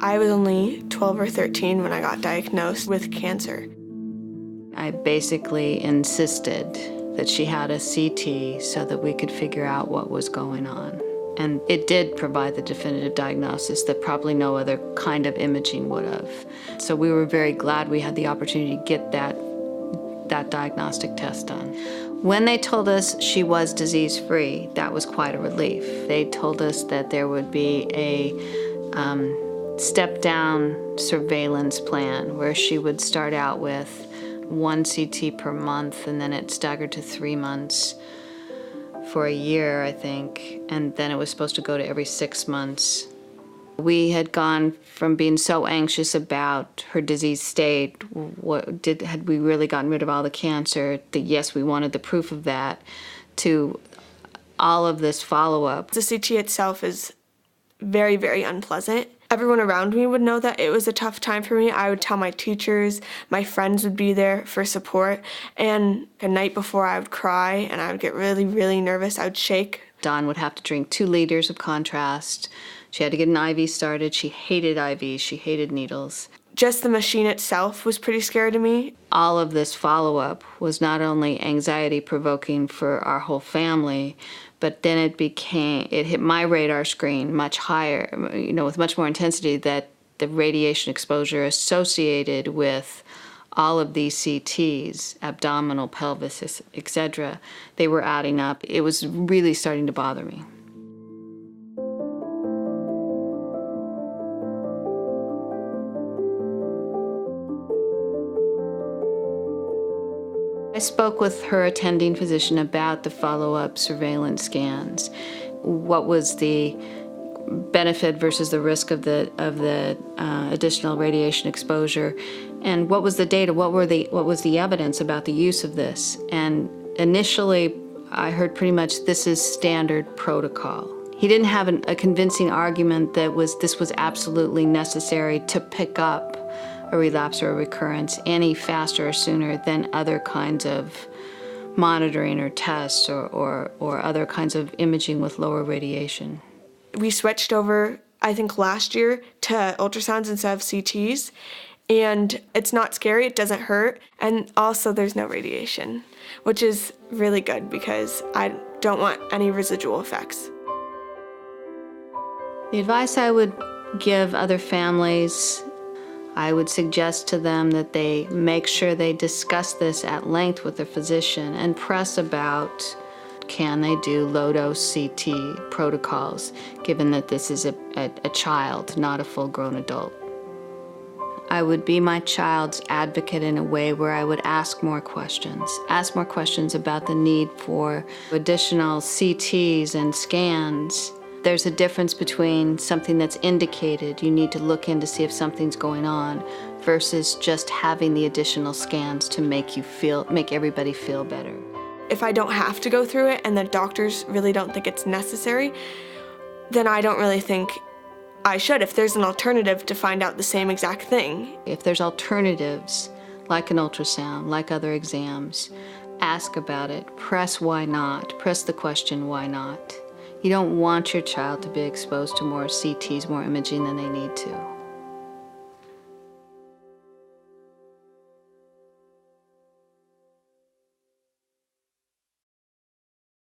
I was only 12 or 13 when I got diagnosed with cancer. I basically insisted that she had a CT so that we could figure out what was going on. And it did provide the definitive diagnosis that probably no other kind of imaging would have. So we were very glad we had the opportunity to get that diagnostic test done. When they told us she was disease-free, that was quite a relief. They told us that there would be a step-down surveillance plan where she would start out with 1 CT per month, and then it staggered to 3 months for a year, I think, and then it was supposed to go to every 6 months. We had gone from being so anxious about her disease state, had we really gotten rid of all the cancer, that yes, we wanted the proof of that, to all of this follow-up. The CT itself is very, very unpleasant. Everyone around me would know that it was a tough time for me. I would tell my teachers, my friends would be there for support, and the night before I would cry and I would get really, really nervous. I would shake. Dawn would have to drink 2 liters of contrast. She had to get an IV started. She hated IVs. She hated needles. Just the machine itself was pretty scary to me. All of this follow-up was not only anxiety-provoking for our whole family, but then it hit my radar screen much higher, with much more intensity, that the radiation exposure associated with all of these CTs, abdominal, pelvis, etc., they were adding up. It was really starting to bother me. I spoke with her attending physician about the follow-up surveillance scans. What was the benefit versus the risk of the additional radiation exposure, and what was the data? What was the evidence about the use of this? And initially, I heard pretty much this is standard protocol. He didn't have a convincing argument that this was absolutely necessary to pick up a relapse or a recurrence any faster or sooner than other kinds of monitoring or tests or other kinds of imaging with lower radiation. We switched over, I think last year, to ultrasounds instead of CTs, and it's not scary, it doesn't hurt, and also there's no radiation, which is really good because I don't want any residual effects. The advice I would give other families, I would suggest to them that they make sure they discuss this at length with their physician and press about, can they do low-dose CT protocols, given that this is a child, not a full-grown adult. I would be my child's advocate in a way where I would ask more questions about the need for additional CTs and scans. There's a difference between something that's indicated, you need to look in to see if something's going on, versus just having the additional scans to make everybody feel better. If I don't have to go through it and the doctors really don't think it's necessary, then I don't really think I should, if there's an alternative to find out the same exact thing. If there's alternatives, like an ultrasound, like other exams, ask about it, press why not, press the question why not. You don't want your child to be exposed to more CTs, more imaging than they need to.